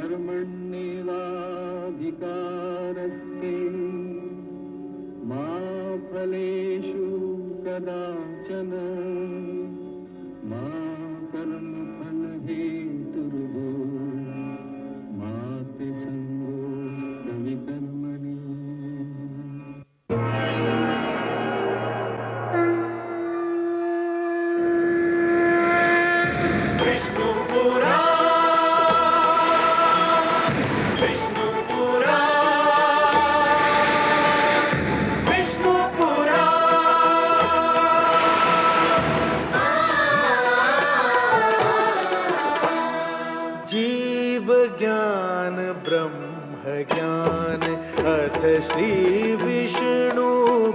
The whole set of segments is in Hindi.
कर्मण्येवाधिकारस्ते मा फलेषु कदाचन मा कर्मफलहेतुर्भो मा ते सङ्गोऽस्त्वविकर्मणि। जीव ज्ञान ब्रह्म ज्ञान अथ श्री विष्णु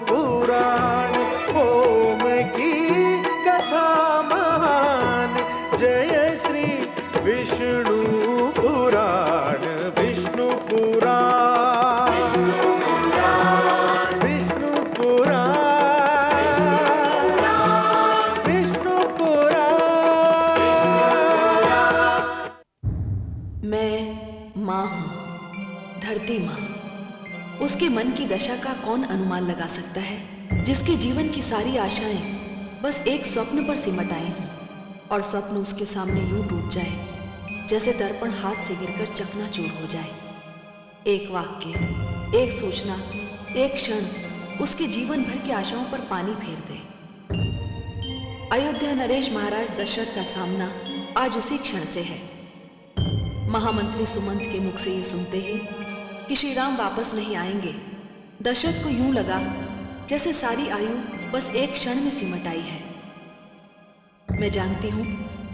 पुराण ओम की कथा महान जय श्री विष्णु पुराण विष्णु पुराण विष्णु पुराण विष्णु पुराण। मैं माँ हूँ, धरती माँ। उसके मन की दशा का कौन अनुमान लगा सकता है, जिसके जीवन की सारी आशाएं बस एक स्वप्न पर सिमट आई हों और स्वप्न उसके सामने यूं टूट जाए जैसे दर्पण हाथ से गिरकर चकनाचूर हो जाए। एक वाक्य, एक सूचना, एक क्षण उसके जीवन भर की आशाओं पर पानी फेर दे। अयोध्या नरेश महाराज दशरथ का सामना आज उसी क्षण से है। महामंत्री सुमंत के मुख से ये सुनते ही कि श्री राम वापस नहीं आएंगे, दशरथ को यूं लगा जैसे सारी आयु बस एक क्षण में सिमट आई है। मैं जानती हूं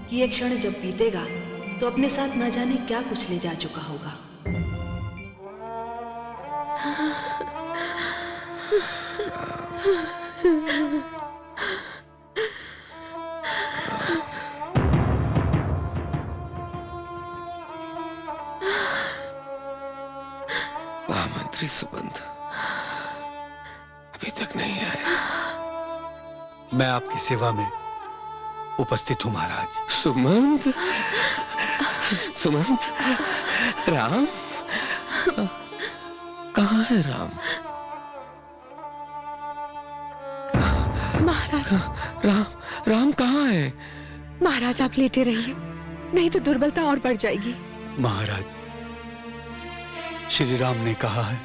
कि ये क्षण जब बीतेगा तो अपने साथ न जाने क्या कुछ ले जा चुका होगा। महामंत्री सुमंत अभी तक नहीं आए। मैं आपकी सेवा में उपस्थित हूं महाराज। सुमंत, सुमंत, राम कहाँ है राम? महाराज, राम, राम कहाँ है? महाराज आप लेटे रहिए, नहीं तो दुर्बलता और बढ़ जाएगी। महाराज, श्री राम ने कहा है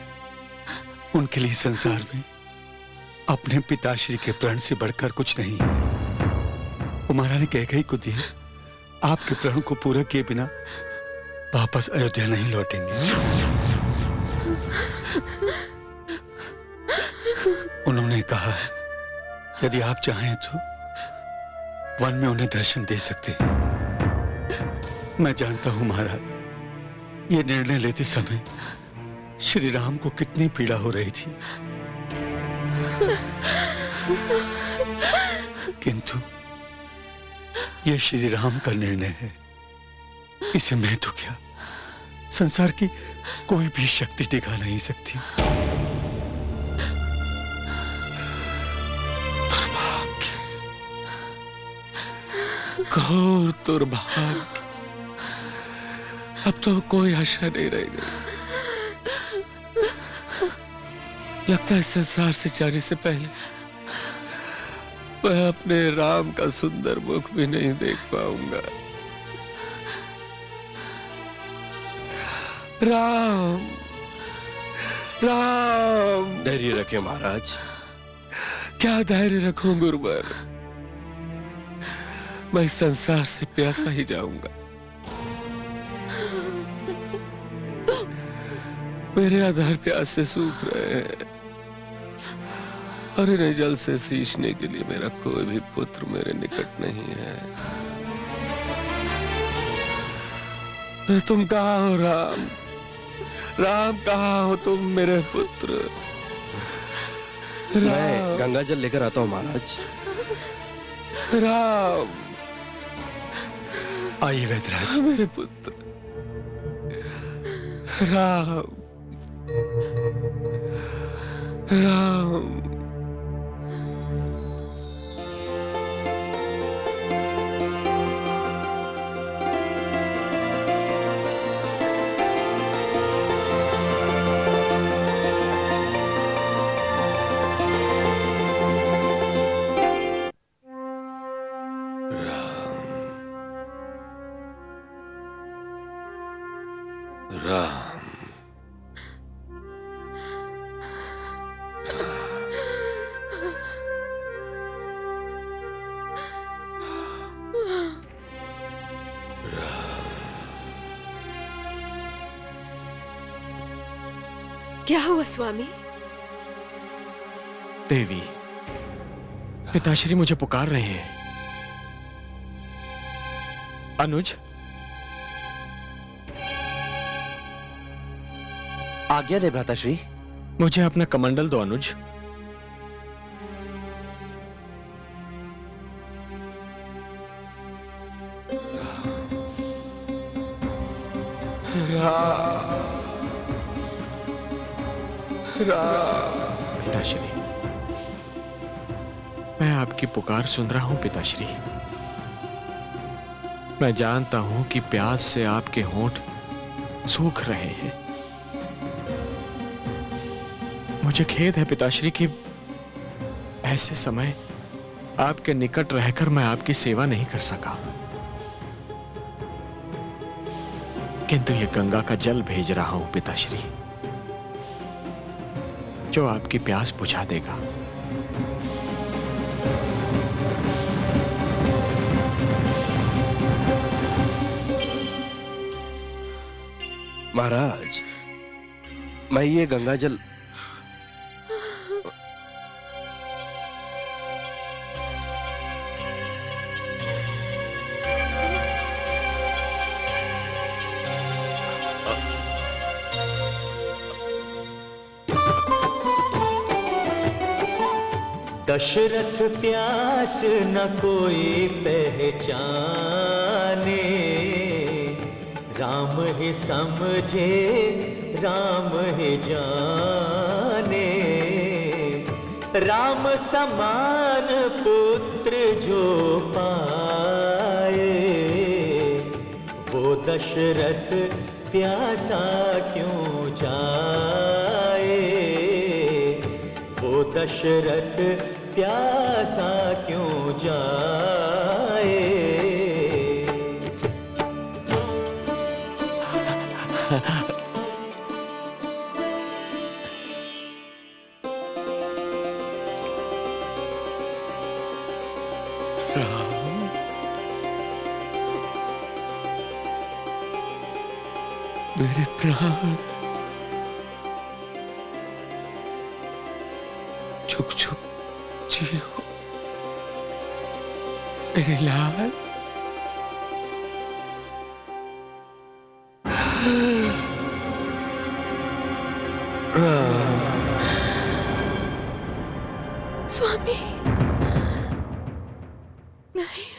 उनके लिए संसार में अपने पिताश्री के प्रण से बढ़कर कुछ नहीं है। वो महारानी कैकेयी को दिए आपके प्रण को पूरा किए बिना वापस अयोध्या नहीं लौटेंगे। उन्होंने कहा है यदि आप चाहें तो वन में उन्हें दर्शन दे सकते हैं। मैं जानता हूं महाराज, ये निर्णय लेते समय श्री राम को कितनी पीड़ा हो रही थी, किंतु यह श्री राम का निर्णय है। इसे मैं तो क्या, संसार की कोई भी शक्ति टिका नहीं सकती। दुर्भाग्य, घोर दुर्भाग्य। अब तो कोई आशा नहीं रह गई। लगता है संसार से जाने से पहले मैं अपने राम का सुंदर मुख भी नहीं देख पाऊंगा। राम, राम। धैर्य रखें महाराज। क्या धैर्य रखूं गुरुवर? मैं इस संसार से प्यासा ही जाऊंगा। मेरे आधार प्यास से सूख रहे हैं और इन्हें जल से सींचने के लिए मेरा कोई भी पुत्र मेरे निकट नहीं है। तुम कहाँ हो राम? राम कहाँ हो तुम मेरे पुत्र? मैं गंगा जल लेकर आता हूँ महाराज। राम, आइए वैद्यराज। मेरे पुत्र राम, राम। राम क्या हुआ स्वामी? देवी, पिताश्री मुझे पुकार रहे हैं। अनुज, आज्ञा दे भ्राताश्री। मुझे अपना कमंडल दो अनुज। पिताश्री, मैं आपकी पुकार सुन रहा हूं पिताश्री। मैं जानता हूं कि प्यास से आपके होंठ सूख रहे हैं। मुझे खेद है पिताश्री कि ऐसे समय आपके निकट रहकर मैं आपकी सेवा नहीं कर सका, किंतु ये गंगा का जल भेज रहा हूं पिताश्री, जो आपकी प्यास बुझा देगा। महाराज, मैं ये गंगा जल दशरथ प्यास न कोई पहचाने, राम ही समझे राम ही जाने। राम समान पुत्र जो पाए, वो दशरथ प्यासा क्यों जाए, वो दशरथ प्यासा क्यों जाए। मेरे प्राण झुक झुक जियो मेरे लाल। स्वामी नहीं,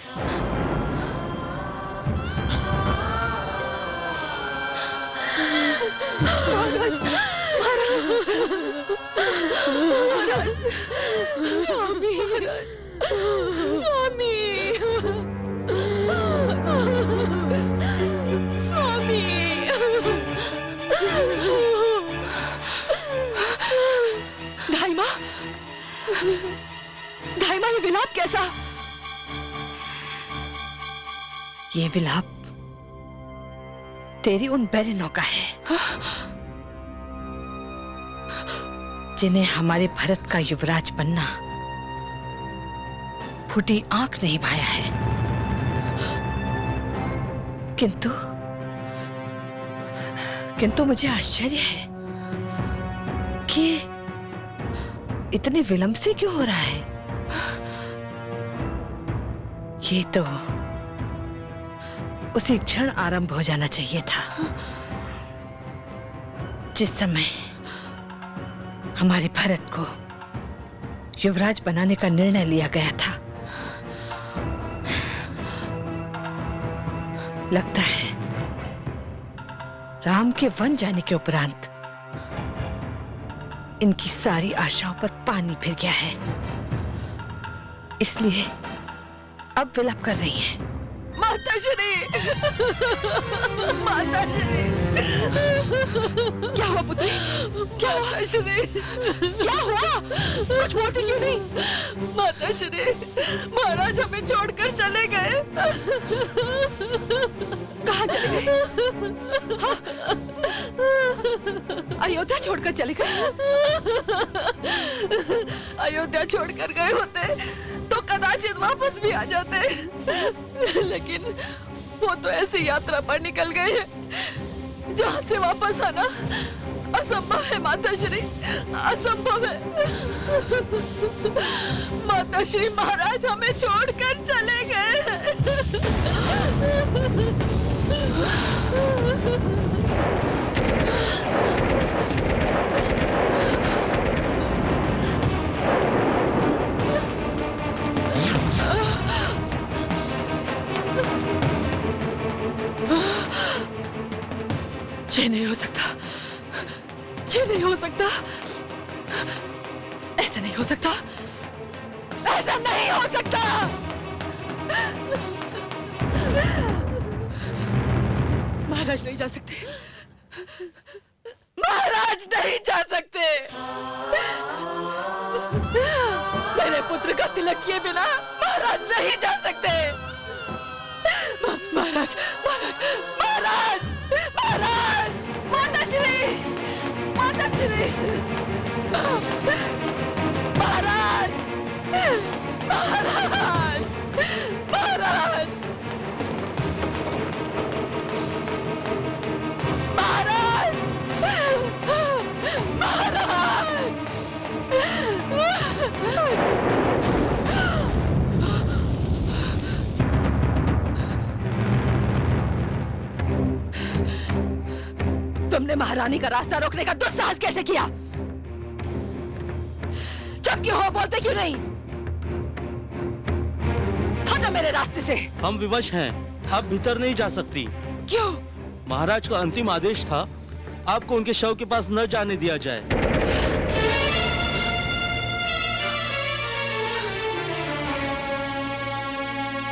महाराज, महाराज, महाराज, स्वामी, स्वामी, स्वामी, धाइमा, धाइमा, ये विलाप कैसा? ये विलाप तेरी उन बैरिनों का है, जिन्हें हमारे भरत का युवराज बनना फूटी आंख नहीं भाया है। किंतु मुझे आश्चर्य है कि इतने विलंब से क्यों हो रहा है। ये तो उसी क्षण आरंभ हो जाना चाहिए था जिस समय हमारे भरत को युवराज बनाने का निर्णय लिया गया था। लगता है राम के वन जाने के उपरांत इनकी सारी आशाओं पर पानी फिर गया है, इसलिए अब विलाप कर रही हैं। माताश्री, माताश्री, क्या हुआ पुत्री? क्या माताश्री? क्या हुआ? कुछ बोलती क्यों नहीं? माताश्री, महाराज हमें छोड़कर चले गए। कहाँ चले गए? हाँ? अयोध्या छोड़कर चले गए। अयोध्या छोड़कर गए होते तो कदाचित वापस भी आ जाते, लेकिन वो तो ऐसी यात्रा पर निकल गए हैं जहां से वापस आना असंभव है माताश्री, असंभव है। माताश्री, महाराज हमें छोड़कर चले गए। ये नहीं हो सकता, ये नहीं हो सकता, ऐसा नहीं हो सकता, ऐसा नहीं हो सकता। महाराज नहीं जा सकते, महाराज नहीं जा सकते। मेरे पुत्र का तिलक किए बिना महाराज नहीं जा सकते। महाराज, महाराज, महाराज, महाराज, माताश्री, माताश्री, महाराज, महाराज, महाराज, महाराज, तुमने महारानी का रास्ता रोकने का दुस्साहस कैसे किया? चुप क्यों हो, बोलते क्यों नहीं? हटो मेरे रास्ते से। हम विवश हैं, आप भीतर नहीं जा सकती। क्यों? महाराज का अंतिम आदेश था आपको उनके शव के पास न जाने दिया जाए।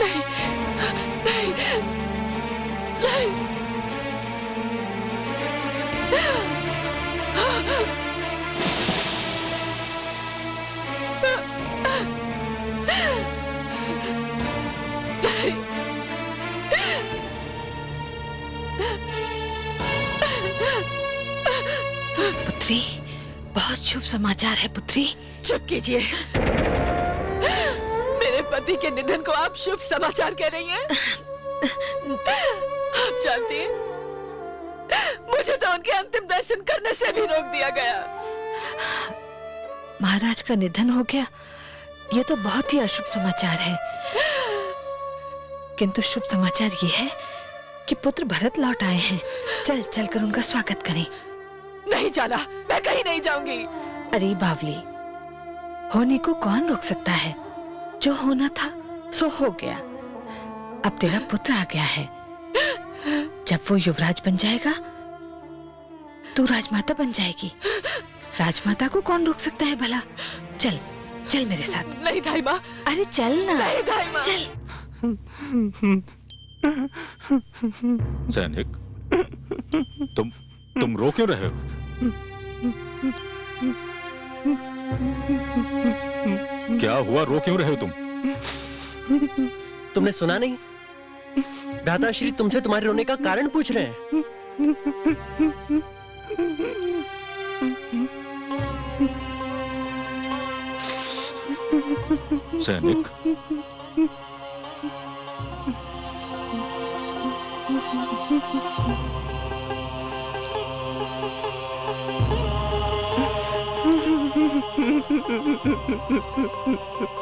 नहीं, नहीं, नहीं। पुत्री, बहुत शुभ समाचार है पुत्री। चुप कीजिए। मेरे पति के निधन को आप शुभ समाचार कह रही हैं? आप जानती हैं, मुझे तो उनके अंतिम दर्शन करने से भी रोक दिया गया। महाराज का निधन हो गया, ये तो बहुत ही अशुभ समाचार है। किंतु शुभ समाचार ये है कि पुत्र भरत लौट आए हैं। चल चल कर उनका स्वागत करें। नहीं जाना, मैं कहीं नहीं जाऊंगी। अरे बावली, होने को कौन रोक सकता है? जो होना था सो हो गया। अब तेरा पुत्र आ गया है, जब वो युवराज बन जाएगा तू राजमाता बन जाएगी। राजमाता को कौन रोक सकता है भला? चल चल मेरे साथ। नहीं दाई माँ। अरे चल ना। नहीं दाई माँ। चल। सैनिक, तुम रो क्यों रहे हो? क्या हुआ, रो क्यों रहे हो तुम? तुमने सुना नहीं? भ्राताश्री तुमसे तुम्हारे रोने का कारण पूछ रहे हैं। सैनिक,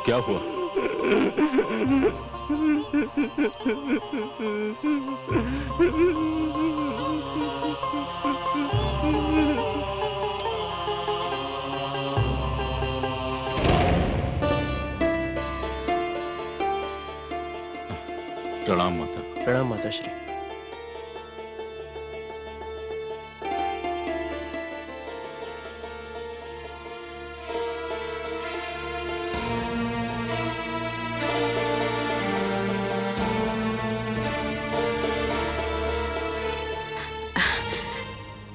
क्या हुआ? प्रणाम माता। प्रणाम माताश्री।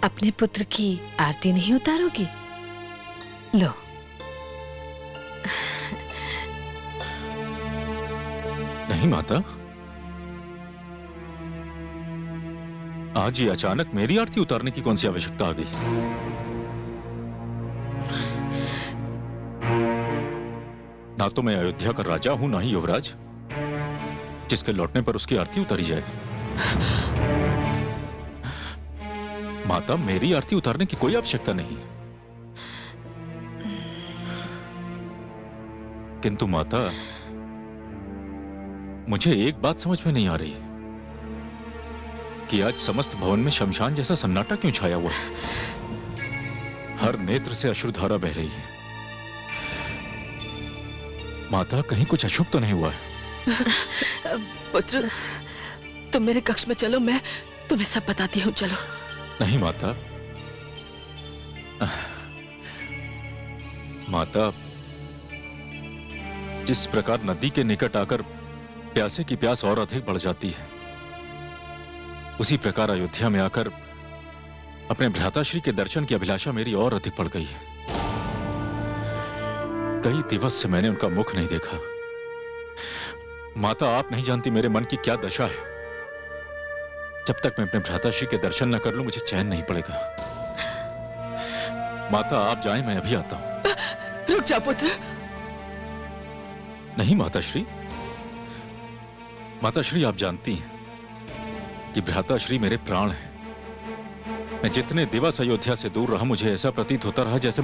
अपने पुत्र की आरती नहीं उतारोगी? लो। नहीं माता, आज ये अचानक मेरी आरती उतारने की कौन सी आवश्यकता आ गई? ना तो मैं अयोध्या का राजा हूं, ना ही युवराज जिसके लौटने पर उसकी आरती उतारी जाए। माता, मेरी आरती उतारने की कोई आवश्यकता नहीं। किंतु माता, मुझे एक बात समझ में नहीं आ रही कि आज समस्त भवन में शमशान जैसा सन्नाटा क्यों छाया हुआ है। हर नेत्र से अश्रुधारा बह रही है। माता, कहीं कुछ अशुभ तो नहीं हुआ है? पुत्र, तुम मेरे कक्ष में चलो, मैं तुम्हें सब बताती हूँ। चलो। नहीं माता। माता, जिस प्रकार नदी के निकट आकर प्यासे की प्यास और अधिक बढ़ जाती है, उसी प्रकार अयोध्या में आकर अपने भ्राताश्री के दर्शन की अभिलाषा मेरी और अधिक बढ़ गई है। कई दिवस से मैंने उनका मुख नहीं देखा। माता, आप नहीं जानती मेरे मन की क्या दशा है। जब तक मैं अपने भ्राताश्री के दर्शन न कर लूं, मुझे चैन नहीं पड़ेगा। माता, आप जाएं, मैं अभी आता हूं। रुक जा पुत्र। नहीं माताश्री। माताश्री, आप जानती हैं कि भ्राताश्री मेरे प्राण हैं। मैं जितने दिवस अयोध्या से दूर रहा, मुझे ऐसा प्रतीत होता रहा जैसे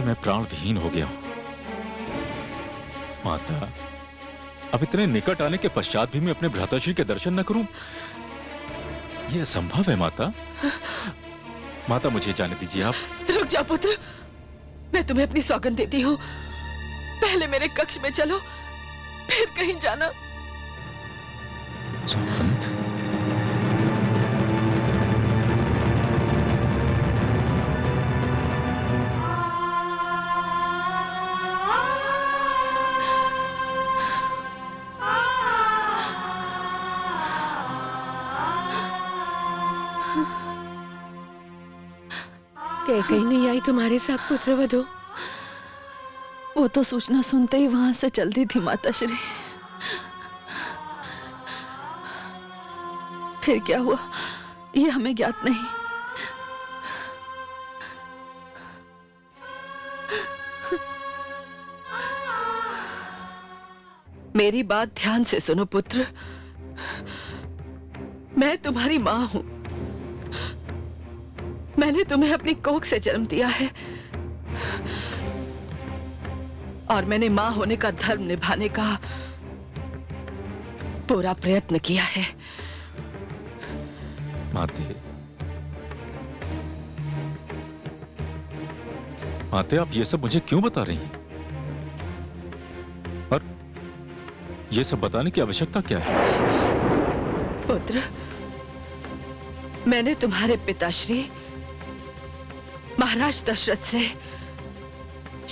मैं प्राण विहीन हो गया हूं। माता, अब इतने निकट आने के पश्चात भी मैं अपने भ्राताश्री के दर्शन न करूं, यह असंभव है। माता, माता, मुझे जाने दीजिए। आप रुक जा पुत्र, मैं तुम्हें अपनी सौगंध देती हूँ। पहले मेरे कक्ष में चलो, फिर कहीं जाना। सौगंध? कहीं नहीं आई तुम्हारे साथ पुत्रवधू? वो तो सूचना सुनते ही वहां से चलती थी माताश्री। फिर क्या हुआ ये हमें ज्ञात नहीं। मेरी बात ध्यान से सुनो पुत्र। मैं तुम्हारी मां हूं। मैंने तुम्हें अपनी कोख से जन्म दिया है और मैंने मां होने का धर्म निभाने का पूरा प्रयत्न किया है। माते, आप ये सब मुझे क्यों बता रही हैं? और ये सब बताने की आवश्यकता क्या है? पुत्र, मैंने तुम्हारे पिताश्री महाराज दशरथ से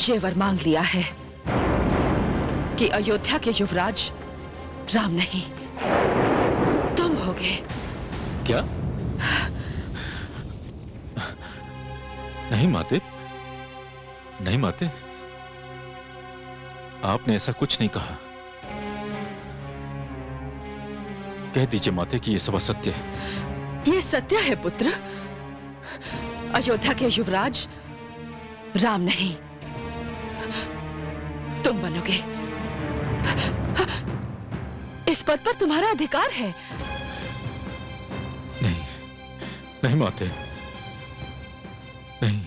ये वर मांग लिया है कि अयोध्या के युवराज राम नहीं, तुम होगे। क्या? नहीं माते, नहीं माते, आपने ऐसा कुछ नहीं कहा। कह दीजिए माते कि यह सब असत्य है। ये सत्य है पुत्र। अयोध्या के युवराज राम नहीं, तुम बनोगे। इस पद पर तुम्हारा अधिकार है। नहीं, नहीं माते, नहीं।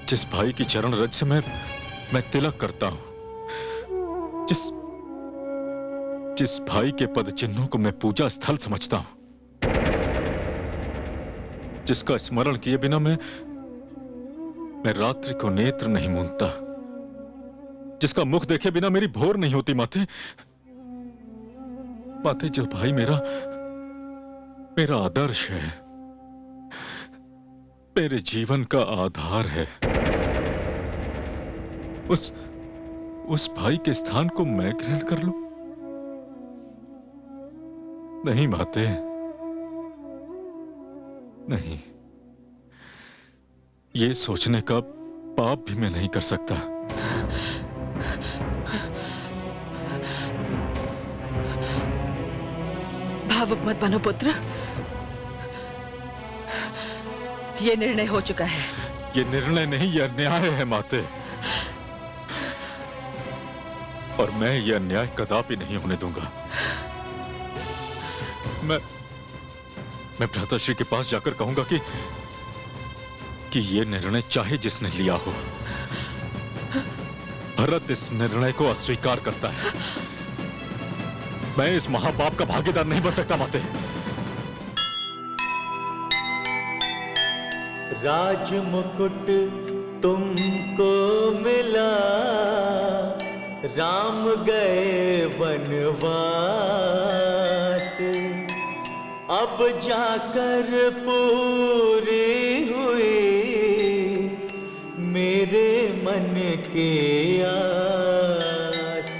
जिस भाई की चरण रज से मैं तिलक करता हूं, जिस भाई के पद चिन्हों को मैं पूजा स्थल समझता हूं, जिसका स्मरण किए बिना मैं रात्रि को नेत्र नहीं मूंदता, जिसका मुख देखे बिना मेरी भोर नहीं होती माते, माते, जो भाई मेरा आदर्श है, मेरे जीवन का आधार है, उस भाई के स्थान को मैं ग्रहण कर लूं? नहीं माते, नहीं। ये सोचने का पाप भी मैं नहीं कर सकता। भावुक मत बनो पुत्र। ये निर्णय हो चुका है। ये निर्णय नहीं, यह अन्याय है माते। और मैं यह अन्याय कदापि नहीं होने दूंगा। मैं भ्राताश्री के पास जाकर कहूंगा कि ये निर्णय चाहे जिसने लिया हो, भरत इस निर्णय को अस्वीकार करता है। मैं इस महापाप का भागीदार नहीं बन सकता माते। राजमुकुट तुमको मिला, राम गए वनवास, अब जाकर पूरी हुई मेरे मन के आस।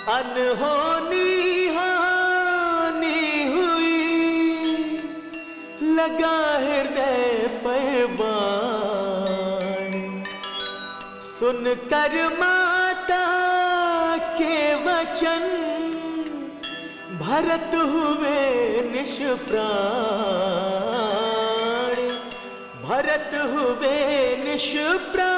अनहोनी हानि हुई, लगा हृदय पर बाण, सुनकर माता के वचन भरत हुए निष्प्राण, भरत हुए निष्प्राण।